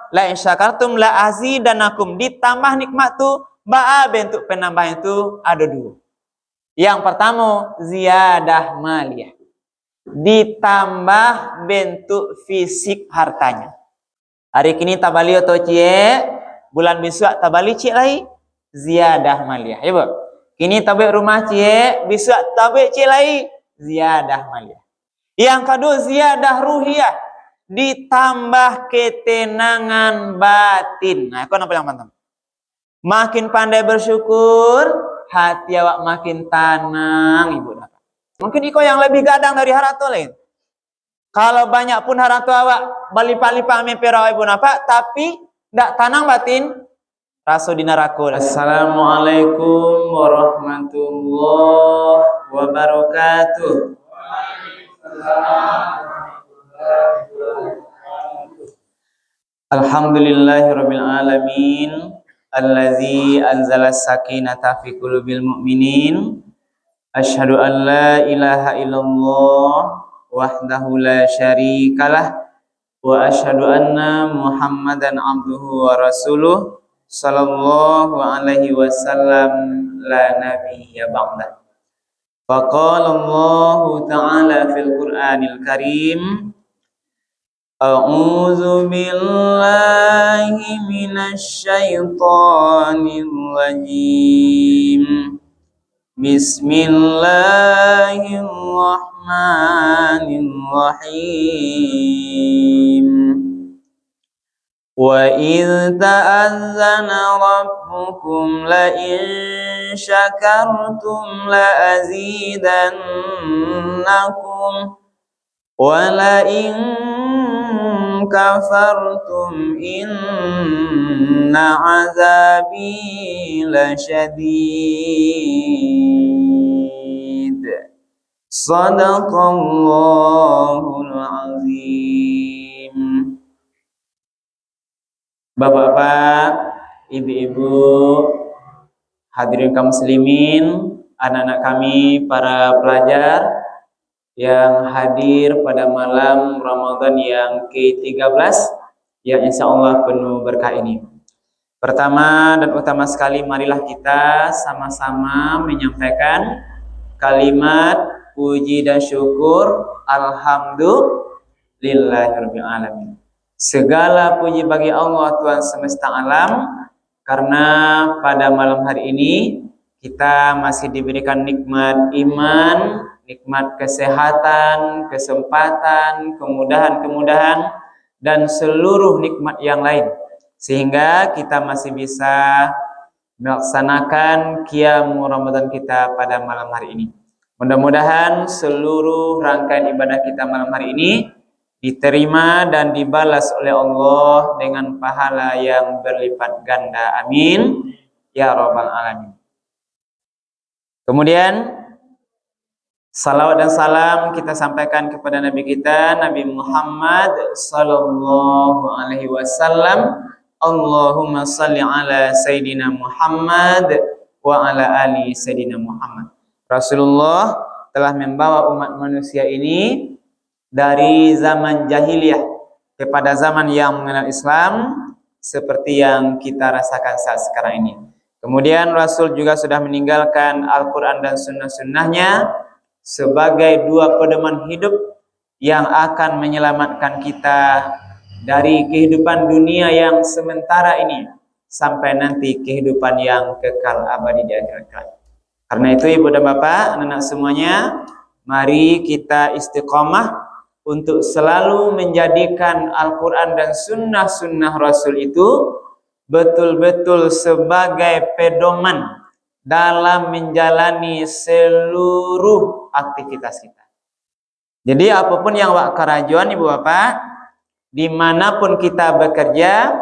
La in syakartum la azidanakum. Ditambah nikmat tuh bentuk penambahan itu ada dua. Yang pertama ziyadah maliyah. Ditambah bentuk fisik hartanya. Hari kini tabali atau cie, bulan besok tabali cie lagi ziyadah maliyah. Ya, Bu. Kini tabik rumah cie, besok tabik cie lagi ziyadah maliyah. Yang kedua ziyadah ruhiyah, ditambah ketenangan batin. Nah, kau nampak yang mantap. Makin pandai bersyukur, hati awak makin tenang, Ibu. Mungkin iko yang lebih gadang dari harato lain. Kalau banyak pun harato awak balipak-lipak mempera Ibu napa, tapi ndak tenang batin, raso di neraka. Assalamualaikum warahmatullahi wabarakatuh. Alhamdulillahirabbil alamin. Allazi anzala sakinata fi qulubil mu'minin. Asyhadu an la ilaha illallah wahdahu la syarikalah wa asyhadu anna Muhammadan abduhu wa rasuluh sallallahu alaihi wasallam la nabiyya ba'da. Faqala Allah ta'ala fil Qur'anil Karim A'udzu billahi minasy syaithanir rajim. Bismillahirrahmanirrahim. Wa idz ta'azzana rabbukum la in syakartum la azidannakum wa la in kafartum inna azabi lasyadid. Sadaqallahul azim. Bapak-bapak, ibu-ibu, hadirin kaum muslimin, anak-anak kami para pelajar yang hadir pada malam Ramadan yang ke-13 yang insya Allah penuh berkah ini. Pertama dan utama sekali, marilah kita sama-sama menyampaikan kalimat puji dan syukur alhamdulillahirabbil alamin. Segala puji bagi Allah Tuhan semesta alam, karena pada malam hari ini kita masih diberikan nikmat iman, nikmat kesehatan, kesempatan, kemudahan-kemudahan, dan seluruh nikmat yang lain. Sehingga kita masih bisa melaksanakan qiyam Ramadan kita pada malam hari ini. Mudah-mudahan seluruh rangkaian ibadah kita malam hari ini diterima dan dibalas oleh Allah dengan pahala yang berlipat ganda. Amin. Ya Rabbal Alamin. Kemudian salawat dan salam kita sampaikan kepada Nabi kita, Nabi Muhammad sallallahu alaihi wasallam. Allahumma salli ala Sayyidina Muhammad wa ala ali Sayyidina Muhammad. Rasulullah telah membawa umat manusia ini dari zaman jahiliyah kepada zaman yang mengenal Islam seperti yang kita rasakan saat sekarang ini. Kemudian Rasul juga sudah meninggalkan Al-Quran dan sunnah-sunnahnya sebagai dua pedoman hidup yang akan menyelamatkan kita dari kehidupan dunia yang sementara ini sampai nanti kehidupan yang kekal abadi di akhirat kelak. Karena itu ibu dan bapak, anak-anak semuanya, mari kita istiqomah untuk selalu menjadikan Al-Quran dan sunnah-sunnah Rasul itu betul-betul sebagai pedoman dalam menjalani seluruh aktivitas kita. Jadi apapun yang wak kerajuan ibu bapak, dimanapun kita bekerja,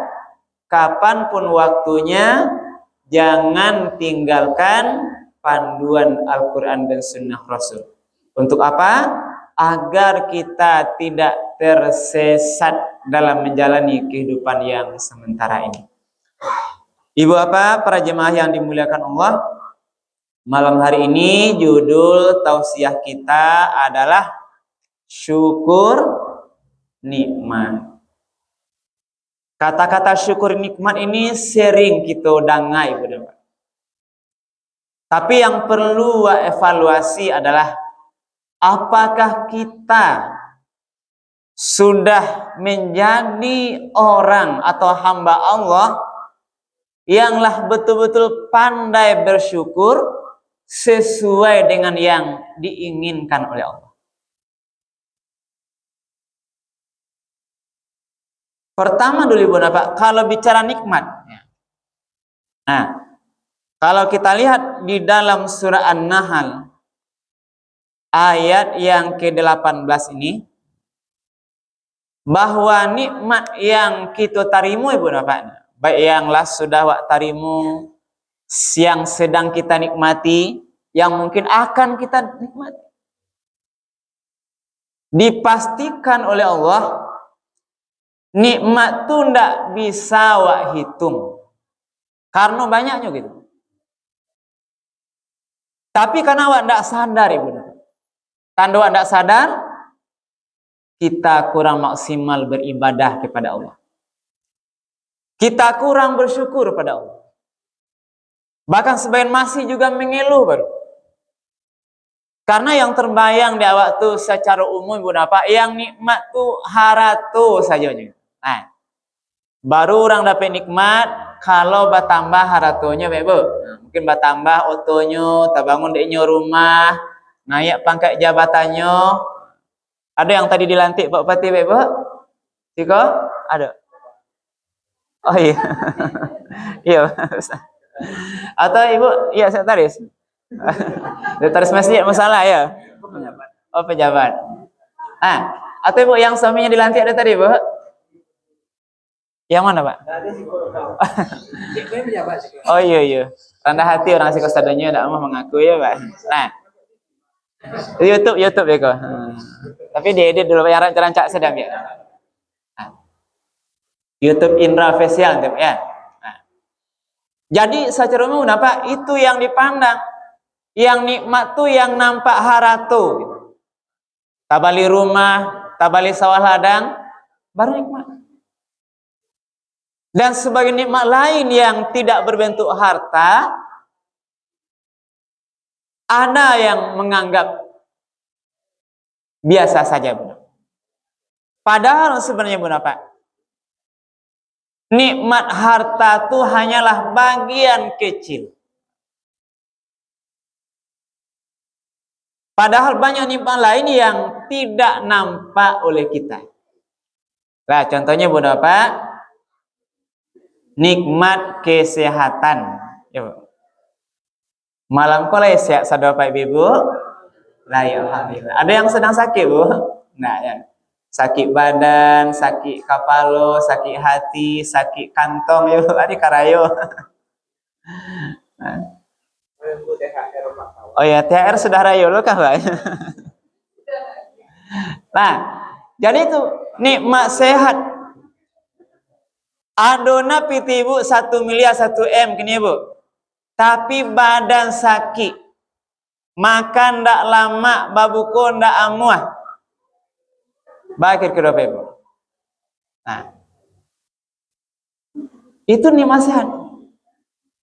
kapanpun waktunya, jangan tinggalkan panduan Al-Quran dan sunnah Rasul. Untuk apa? Agar kita tidak tersesat dalam menjalani kehidupan yang sementara ini. Ibu bapak, para jemaah yang dimuliakan Allah, malam hari ini judul tausiah kita adalah syukur nikmat. Kata-kata syukur nikmat ini sering kita dengar, Ibu dan Bapak. Tapi yang perlu evaluasi adalah apakah kita sudah menjadi orang atau hamba Allah yanglah betul-betul pandai bersyukur sesuai dengan yang diinginkan oleh Allah. Pertama dulu Ibu Bapak, kalau bicara nikmat. Nah, kalau kita lihat di dalam surah An-Nahl ayat yang ke-18 ini, bahwa nikmat yang kita tarimu Ibu Bapak, baik yang sudah wak tarimu, yang sedang kita nikmati, yang mungkin akan kita nikmati, dipastikan oleh Allah nikmat tuh ndak bisa wak hitung karena banyaknya gitu. Tapi karena wak ndak sadar Ibu, tanda wak ndak sadar, kita kurang maksimal beribadah kepada Allah, kita kurang bersyukur pada Allah, bahkan sebagian masih juga mengeluh baru. Karena yang terbayang di awak tuh secara umum Ibu Bapak, yang nikmat tuh haratu sajanya. Nah, baru orang dapat nikmat kalau bertambah haratonya, Ibu. Nah, mungkin bertambah otonya, terbangun deknya rumah, naik pangkat jabatannya. Ada yang tadi dilantik Pak Bupati, Ibu? Tiko? Ada. Oh iya. Iya. Atau Ibu, iya sekretaris. Sekretaris masjid masalah ya. Oh pejabat. Ah, atau Ibu yang suaminya dilantik ada tadi, Bu? Yang mana, Pak? Oh iya. Rendah hati orang si kostadonya tidak mau mengaku ya, Pak. Nah, YouTube ya kok. Tapi diedit dulu yang rancak sedang ya. Nah, YouTube Indra Facial ya. Nah. Jadi secara umum apa? Itu yang dipandang. Yang nikmat tuh yang nampak haratu. Gitu. Tabali rumah, tabali sawah ladang, baru nikmat. Dan sebagai nikmat lain yang tidak berbentuk harta, ada yang menganggap biasa saja, Bu. Padahal sebenarnya Bu Pak, nikmat harta itu hanyalah bagian kecil. Padahal banyak nikmat lain yang tidak nampak oleh kita. Nah, contohnya Bu Pak, nikmat kesehatan. Ya, Bu. Malam kau sehat sadar Pak Ibu? Lah ya alhamdulillah. Ada yang sedang sakit, Bu? Nah, ya. Sakit badan, sakit kepala, sakit hati, sakit kantong, ya ada karayo. Oh ya, THR sudah rayo lo kah, Pak? Nah, jadi itu nikmat sehat. Adona piti Ibu 1 miliar 1 M kini Bu. Tapi badan sakit. Makan ndak lama, babuko ndak amuah. Bakir kedua Ibu. Nah. Itu nikmat sehat.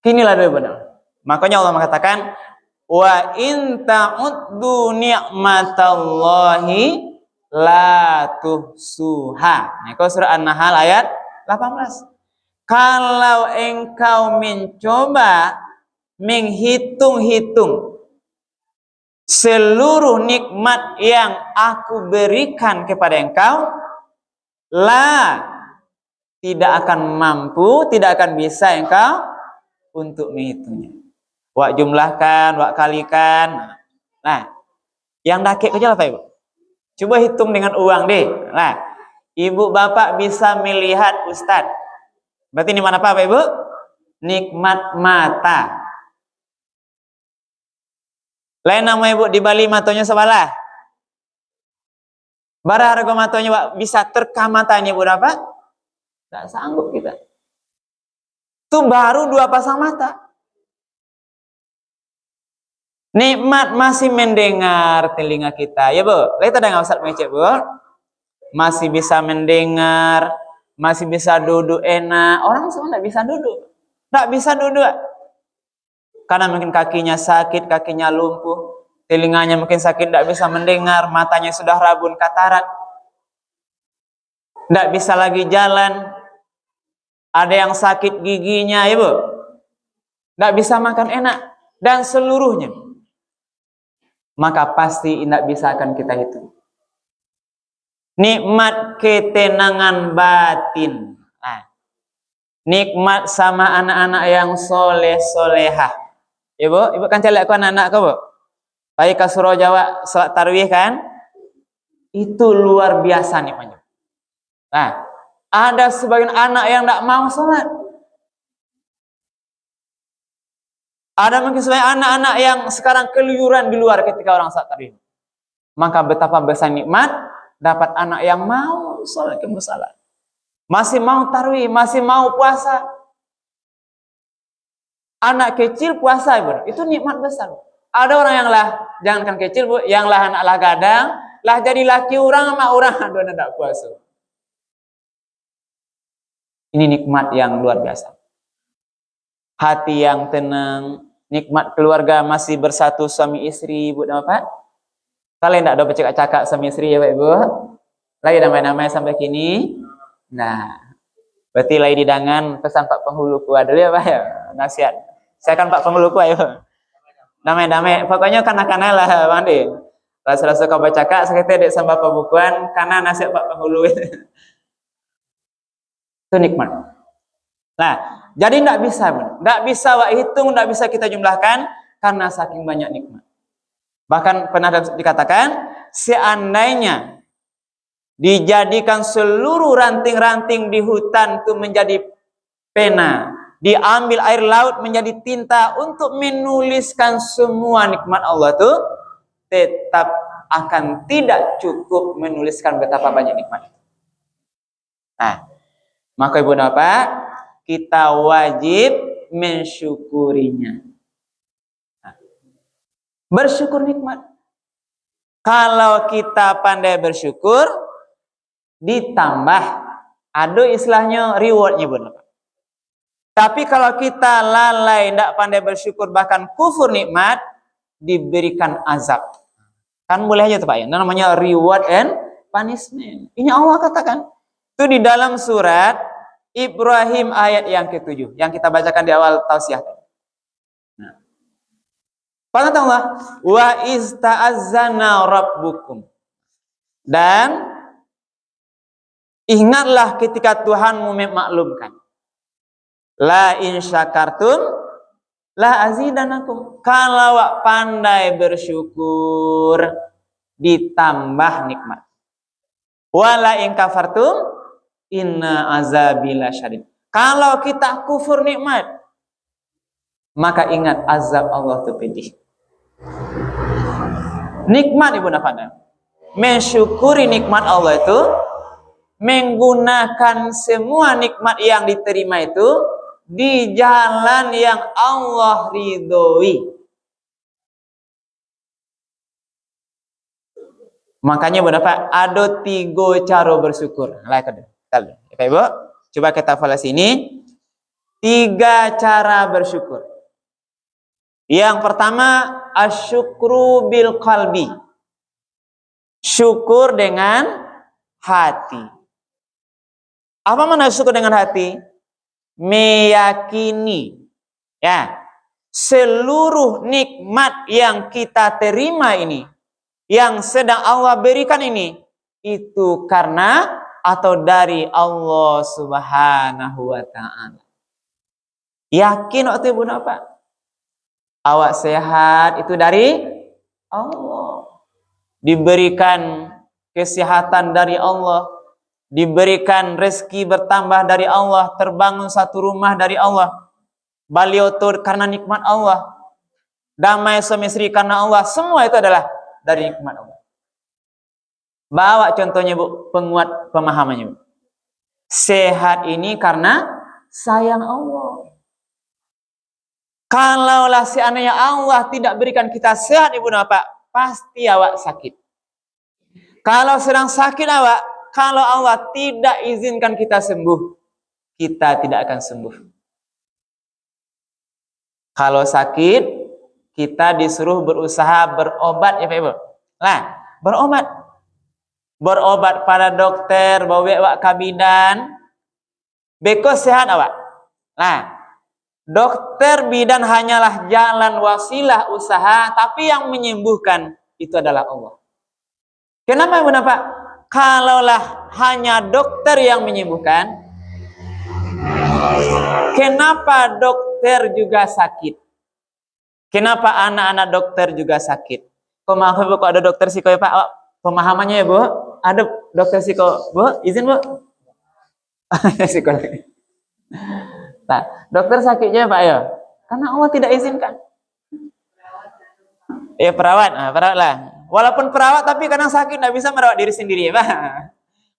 Inilah dulu benar. Makanya Allah mengatakan wa in ta'uddu ni'matallahi la tuhsuha. Nah, kalau surah An-Nahl ayat 18. Kalau engkau mencoba menghitung-hitung seluruh nikmat yang aku berikan kepada engkau, tidak akan mampu, tidak akan bisa engkau untuk menghitungnya. Wak jumlahkan, wak kalikan. Nah, yang dakik aja lah Pak Ibu. Coba hitung dengan uang deh. Nah, Ibu Bapak bisa melihat Ustadz. Berarti ini mana Pak Ibu? Nikmat mata. Lain nama Ibu di Bali matonya sebelah. Bara harga matonya Pak bisa terkam matanya Ibu Bapak? Tak sanggup kita. Itu baru 2 pasang mata. Nikmat masih mendengar telinga kita, ya Bu. Kita dengar Ustaz mengecek Bu. Masih bisa mendengar, masih bisa duduk enak. Orang semua tidak bisa duduk. Tidak bisa duduk. Karena mungkin kakinya sakit, kakinya lumpuh, telinganya mungkin sakit, tidak bisa mendengar, matanya sudah rabun katarak, tidak bisa lagi jalan. Ada yang sakit giginya, ibu, tidak bisa makan enak, dan seluruhnya. Maka pasti tidak bisa akan kita hitung. Nikmat ketenangan batin. Nah, nikmat sama anak-anak yang soleh-solehah. Ibu kan celak ku anak-anak kau, Bu? Pai ke Surau Jawa salat tarawih kan? Itu luar biasa nikmatnya. Nah, ada sebagian anak yang tidak mau sholat. Ada mungkin sebagian anak-anak yang sekarang keluyuran di luar ketika orang salat tarawih. Maka betapa besar nikmat dapat anak yang mau sholat ke musala, masih mau tarawih, masih mau puasa. Anak kecil puasa, Ibu, itu nikmat besar. Ada orang yang lah, jangankan kecil, Bu, yang lah anak lah gadang, lah jadi laki orang sama orang aduh tidak puasa. Ini nikmat yang luar biasa. Hati yang tenang, nikmat keluarga masih bersatu suami istri, Ibu dan Bapak. Kalian tidak ada bercakap-cakap suami istri ya Pak Ibu? Lagi damai-damai sampai kini. Nah, berarti lagi didangan pesan Pak Penghuluku dulu ya Pak ya, nasihat. Saya kan Pak Penghuluku ayo. Damai-damai, pokoknya kanak-kanak lah Bang Di. Rasa-rasa kau bercakap, sekitar dek sampai pembukuan, karena nasihat Pak Penghulu itu nikmat. Nah, jadi tidak bisa Wak hitung, tidak bisa kita jumlahkan karena saking banyak nikmat. Bahkan pernah dikatakan, seandainya dijadikan seluruh ranting-ranting di hutan itu menjadi pena, diambil air laut menjadi tinta untuk menuliskan semua nikmat Allah itu, tetap akan tidak cukup menuliskan betapa banyak nikmat. Nah, maka Ibu dan Bapak, kita wajib mensyukurinya. Nah, bersyukur nikmat. Kalau kita pandai bersyukur, ditambah, ada istilahnya rewardnya, Bu. Tapi kalau kita lalai, tidak pandai bersyukur, bahkan kufur nikmat, diberikan azab. Kan boleh aja tuh Pak ya, namanya reward and punishment. Ini Allah katakan. Itu di dalam surat Ibrahim ayat yang ke-7 yang kita bacakan di awal tausiah. Nah, kata Allah, wa ista'azzana rabbukum. Dan ingatlah ketika Tuhanmu memaklumkan. La in syakartum la azidanakum. Kalau pandai bersyukur, ditambah nikmat. Wala in kafartum inna azabila syadid. Kalau kita kufur nikmat, maka ingat azab Allah itu pedih. Nikmat Ibu Nafana, mensyukuri nikmat Allah itu, menggunakan semua nikmat yang diterima itu di jalan yang Allah ridhoi. Makanya Bapak ada 3 cara bersyukur. Ibu, coba kita falas ini 3 cara bersyukur. Yang pertama, asyukru bil qalbi. Syukur dengan hati. Apa makna syukur dengan hati? Meyakini ya, seluruh nikmat yang kita terima ini, yang sedang Allah berikan ini, itu karena atau dari Allah Subhanahu wa ta'ala. Yakin waktu Ibu apa? Awak sehat itu dari Allah. Diberikan kesehatan dari Allah, diberikan rezeki bertambah dari Allah, terbangun satu rumah dari Allah, baliotur karena nikmat Allah, damai suami istri karena Allah, semua itu adalah dari nikmat Allah. Bawa contohnya Bu, penguat pemahamannya Bu. Sehat ini karena sayang Allah. Kalaulah seandainya Allah tidak berikan kita sehat Ibu Bapak, pasti awak sakit. Kalau sedang sakit awak, kalau Allah tidak izinkan kita sembuh, kita tidak akan sembuh. Kalau sakit, kita disuruh berusaha berobat ya Pak Ibu. Nah, berobat. Berobat pada dokter, bawa kabidan. Beko sehat awak. Nah, dokter bidan hanyalah jalan wasilah usaha, tapi yang menyembuhkan itu adalah Allah. Kenapa? Kalaulah hanya dokter yang menyembuhkan, kenapa dokter juga sakit? Kenapa anak-anak dokter juga sakit? Kok maaf Bu, kok ada dokter psiko ya Pak? Oh, pemahamannya ya Bu? Ada dokter psiko, Bu? Izin Bu? Psikolog. Nah, dokter sakitnya Pak ya? Karena Allah tidak izinkan. Ya perawat, nah, perawat lah. Walaupun perawat tapi kadang sakit, tidak bisa merawat diri sendiri ya Pak.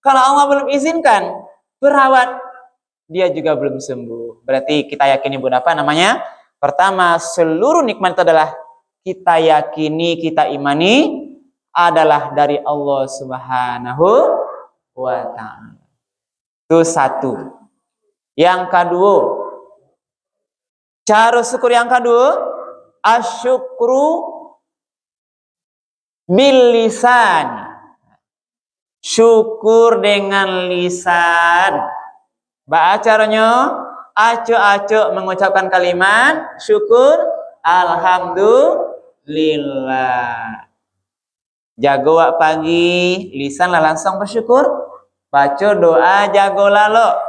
Kalau Allah belum izinkan, perawat dia juga belum sembuh. Berarti kita yakini Bunda apa namanya? Pertama, seluruh nikmat itu adalah kita yakini, kita imani adalah dari Allah Subhanahu wa ta'ala. Itu satu. Yang kedua, cara syukur yang kedua, asyukru bil lisan. Syukur dengan lisan. Baca caranya, acuk-acuk mengucapkan kalimat syukur alhamdulillah. Jago wak pagi, lisan lah langsung bersyukur. Baca doa jago lalo.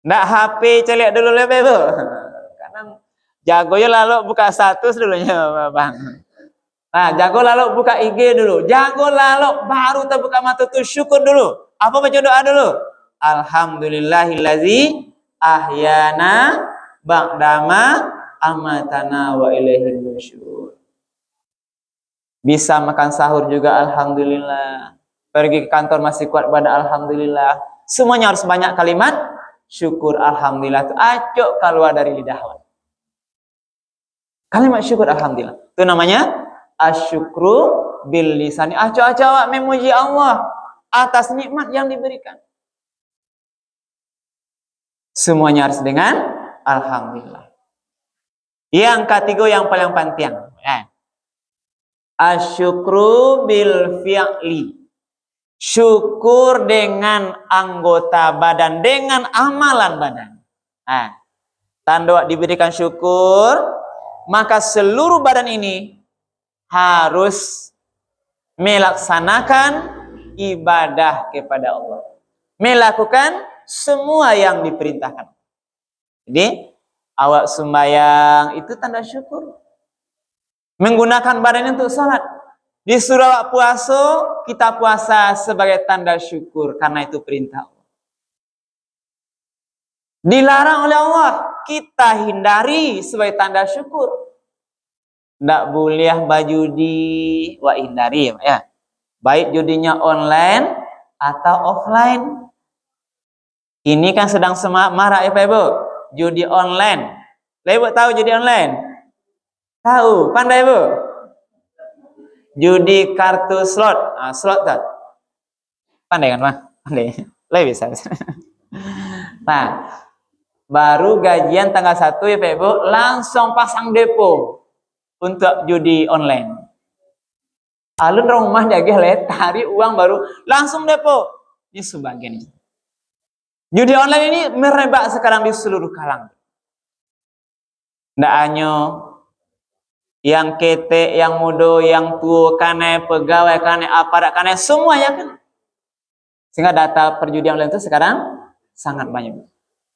Ndak HP celik dulu le Bu. Karena jago ya lalu buka status dulunya Bang. Nah, jago lalu buka IG dulu. Jago lalu baru terbuka mata tuh syukur dulu. Apa baca doa dulu? Alhamdulillahillazi ahyana ba'dama amatana wa ilaihil nusyur. Bisa makan sahur juga alhamdulillah. Pergi ke kantor masih kuat badan alhamdulillah. Semuanya harus banyak kalimat syukur alhamdulillah. Itu acuk keluar dari lidah. Kalimat syukur alhamdulillah. Itu namanya asyukru bil lisani. Acuk-acuk memuji Allah atas nikmat yang diberikan. Semuanya harus dengan alhamdulillah. Yang ketiga yang paling penting, asyukru bil fi'li. Syukur dengan anggota badan, dengan amalan badan. Nah, tanda diberikan syukur, maka seluruh badan ini harus melaksanakan ibadah kepada Allah. Melakukan semua yang diperintahkan. Jadi, awak sembahyang itu tanda syukur. Menggunakan badan untuk salat. Disuruh awak puasa, kita puasa sebagai tanda syukur karena itu perintah Allah. Dilarang oleh Allah, kita hindari sebagai tanda syukur. Tidak boleh berjudi, wah hindari ya. Baik judinya online atau offline. Ini kan sedang marak ya Pak Ibu, judi online. Ibu tahu judi online? Tahu, pandai Bu? Judi kartu slot, slot tak? Pandai kan Pak? Pandai, lebih bisa. Nah, baru gajian tanggal 1 ya Pak Ibu, langsung pasang depo untuk judi online. Alun rumah jaga tarik uang baru langsung depo. Ini sebagian ini. Judi online ini merebak sekarang di seluruh kalangan. Ndak hanya yang kete, yang muda, yang tua, kane pegawai, kane aparat, kane semuanya kan. Sehingga data perjudian online itu sekarang sangat banyak.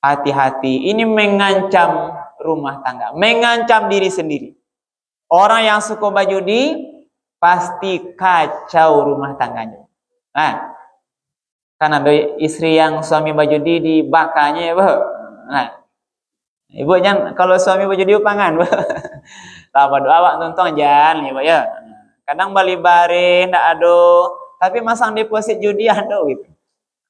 Hati-hati, ini mengancam rumah tangga, mengancam diri sendiri. Orang yang suka berjudi pasti kacau rumah tangganya. Nah, kan ada istri yang suami berjudi dibakarnya ya Bu. Nah, Ibu jangan kalau suami berjudi pangan Bu. Tak doa awak nonton jangan ya Bu ya. Kadang bali bare ndak ada, tapi masang deposit judi ada gitu.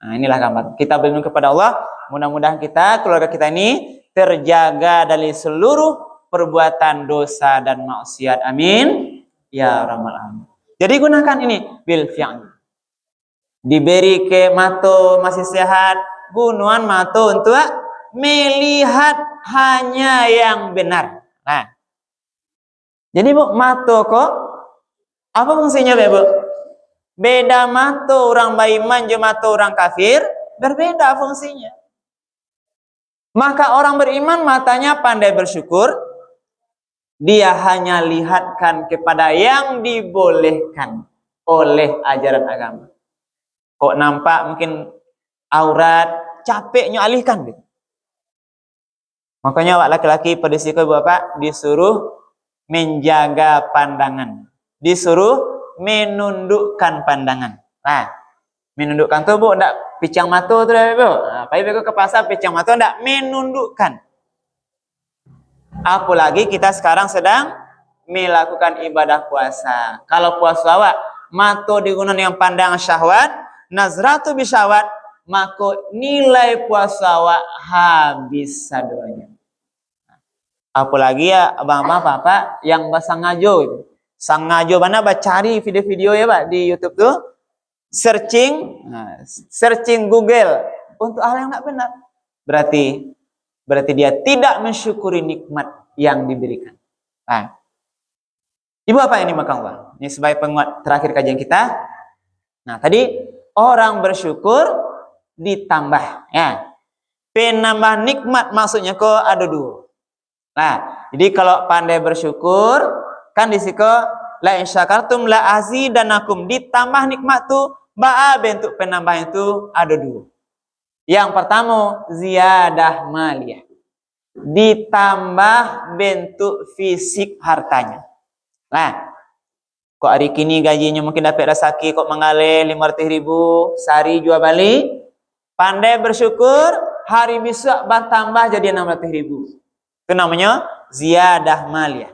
Nah, inilah gambar. Kita berlindung kepada Allah. Mudah-mudahan kita, keluarga kita ini terjaga dari seluruh perbuatan dosa dan maksiat. Amin. Ya Rabbal Alamin. Jadi gunakan ini bil fi'l. Diberi ke mato masih sehat, gunuan mato untuk melihat hanya yang benar. Nah, jadi Bu, mato kok apa fungsinya Bu? Beda mato orang beriman je mato orang kafir, berbeda fungsinya. Maka orang beriman matanya pandai bersyukur, dia hanya lihatkan kepada yang dibolehkan oleh ajaran agama. Kok nampak mungkin aurat, capeknya alihkan gitu. Makanya laki-laki pada siku Bapak disuruh menjaga pandangan, disuruh menundukkan pandangan. Nah, menundukkan tuh Bu, ndak picang mata tuh Bu. Nah, Pak ke pasar picang mata ndak menundukkan. Apalagi kita sekarang sedang melakukan ibadah puasa. Kalau puasa awak mata digunakan yang pandang syahwat, nazratu bisyahwat, maka nilai puasa awak habis sadonya. Apalagi ya abang-abang Bapak yang basangajo itu. Sangajo mana cari video-video ya Pak di YouTube tuh. Searching Google untuk hal yang tidak benar. Berarti dia tidak mensyukuri nikmat yang diberikan. Nah, Ibu apa ini maka Allah? Ini sebagai penguat terakhir kajian kita. Nah, tadi orang bersyukur ditambah ya. Penambah nikmat maksudnya kok ada dua. Nah, jadi kalau pandai bersyukur kan di situ la in syakartum la azidanakum, ditambah nikmat tuh bentuk penambahan itu ada dua. Yang pertama ziyadah maliyah, ditambah bentuk fisik hartanya. Nah, kok hari kini gajinya mungkin dapat rezeki kok mengalir 500.000 sehari jual balik, pandai bersyukur hari besok tambah jadi 600.000. Itu namanya ziyadah maliyah.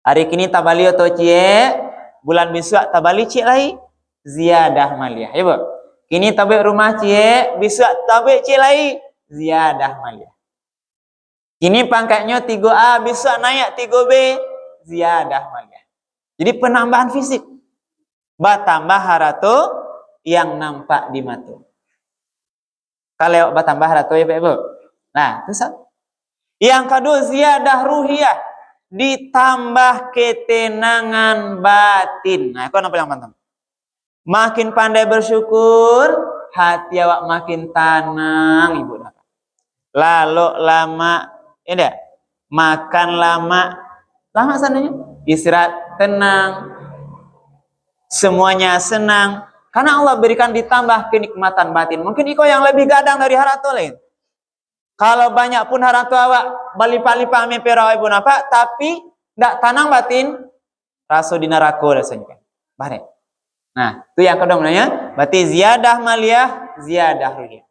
Hari kini tabali atau cie, bulan besok tabali cie lagi ziyadah maliyah. Ya Bu. Kini tabik rumah cie, besok tabik cie lagi ziyadah maliyah. Kini pangkatnya 3A, besok naik 3B, ziyadah maliyah. Jadi penambahan fisik. Batambah harato yang nampak di mata. Kalau batambah harato ya Pak Bu. Nah, terus yang kedua ziyadah ruhiyah, ditambah ketenangan batin. Nah, itu apa yang mantap? Makin pandai bersyukur, hati awak makin tenang, Ibu. Lalu lama, ya makan lama sananya, istirahat tenang, semuanya senang. Karena Allah berikan ditambah kenikmatan batin. Mungkin iko yang lebih gadang dari harato lain. Kalau banyak pun harato awak balipa-lipa mepera Ibu napa, tapi ndak tanang batin, raso di neraka rasanya. Bare. Nah, itu yang kedua namanya, berarti ziyadah maliyah, ziyadah ruhiyah.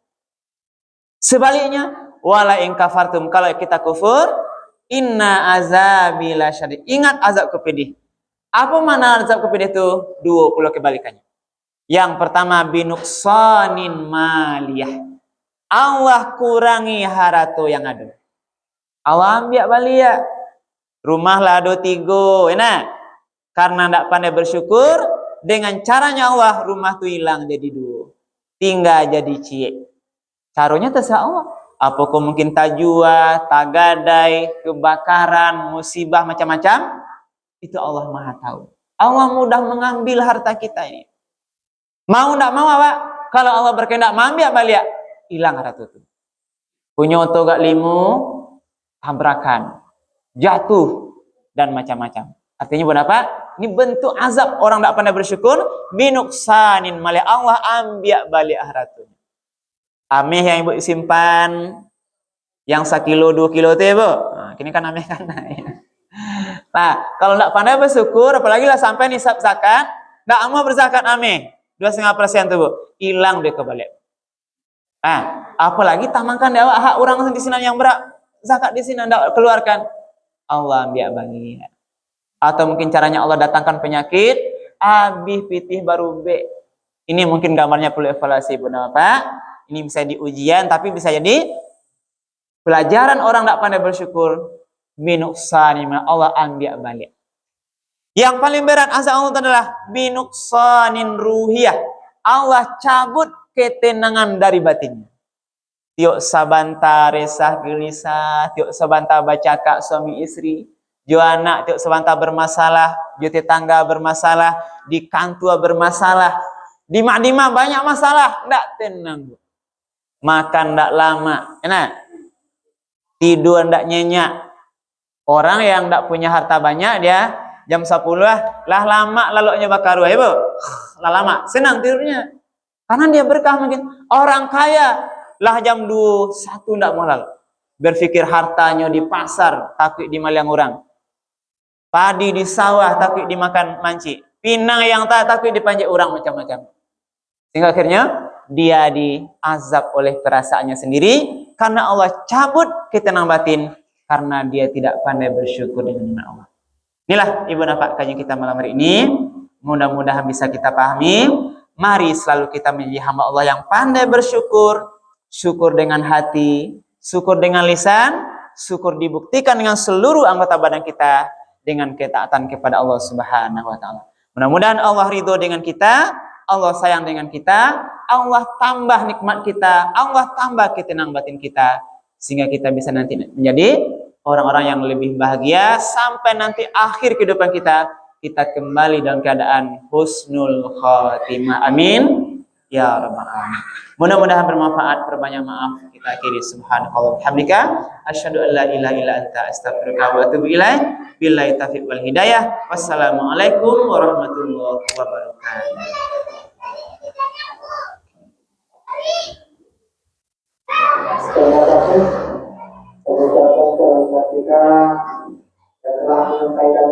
Sebaliknya, wala in kafartum, kalau kita kufur, inna azabi lasyadid. Ingat azabku pedih. Apa mana azabku pedih itu? 20 kebalikannya. Yang pertama binuksanin maliyah. Allah kurangi harato yang ada. Allah ambil balik. Rumah lah ada 3, enak. Karena ndak pandai bersyukur, dengan caranya Allah rumah tu hilang jadi 2, tinggal jadi cie. Caranya terserah Allah. Apakah mungkin tajua, tagadai, kebakaran, musibah macam-macam? Itu Allah Maha tahu. Allah mudah mengambil harta kita ini. Mau ndak mau Pak? Kalau Allah berkehendak mengambil balik, hilang harta itu. Punya oto gak 5, tabrakan, jatuh dan macam-macam. Artinya buat apa? Ini bentuk azab orang tidak pandai bersyukur. Binuksanin malih, Allah ambil balik haratunya. Ameh yang Ibu simpan yang 1 kilo 2 kilo itu ya Bu. Nah, kini kan ameh kan. Nah, kalau tidak pandai bersyukur, apalagi lah sampai nisab zakat, tidak mau berzakat ameh 2,5% tuh Bu, hilang dia kebalik. Nah, apalagi tamankan dia hak orang di sini yang berat, zakat di sini tidak keluarkan, Allah ambil bagi. Atau mungkin caranya Allah datangkan penyakit, abih pitih baru B. Ini mungkin gambarnya perlu evaluasi Bu Bapak. Ini bisa diujian, tapi bisa jadi pelajaran orang tidak pandai bersyukur. Binuksani, Allah ambil balik. Yang paling berat azab Allah adalah binuksanin ruhiyah. Allah cabut ketenangan dari batinnya. Tiok sabanta resah gelisah, tiok sabanta bacakak suami istri, jo anak tiok sabanta bermasalah, jo tetangga bermasalah, di kantua bermasalah, di mak banyak masalah, ndak tenang. Makan ndak lama, enak. Tidur ndak nyenyak. Orang yang ndak punya harta banyak dia jam 10 lah lama laloknya bakar ya, Bu. Lah lama, senang tidurnya. Karena dia berkah mungkin. Orang kaya lah jam 21 ndak mau lalu. Berpikir hartanya di pasar, takut dimaliang orang. Padi di sawah, takut dimakan manci. Pinang yang takut dipanjat orang macam-macam. Sehingga akhirnya dia diazab oleh perasaannya sendiri karena Allah cabut ketenangan batin karena dia tidak pandai bersyukur dengan Allah. Inilah ibu bapak kajian kita malam hari ini. Mudah-mudahan bisa kita pahami. Mari selalu kita menjadi hamba Allah yang pandai bersyukur. Syukur dengan hati, syukur dengan lisan, syukur dibuktikan dengan seluruh anggota badan kita dengan ketaatan kepada Allah Subhanahu wa taala. Mudah-mudahan Allah ridho dengan kita, Allah sayang dengan kita, Allah tambah nikmat kita, Allah tambah ketenangan batin kita sehingga kita bisa nanti menjadi orang-orang yang lebih bahagia sampai nanti akhir kehidupan kita kembali dalam keadaan husnul khatimah. Amin ya rabbal alamin. Mudah-mudahan bermanfaat. Perbanyak maaf kita akhiri. Subhanallahi hamdika asyhadu an la ilaha illa anta astaghfiruka wa atubu ilaik. Billahi taufiq wal hidayah. Wassalamualaikum warahmatullahi wabarakatuh. Terima kasih pengucapan kita yang telah menyampaikan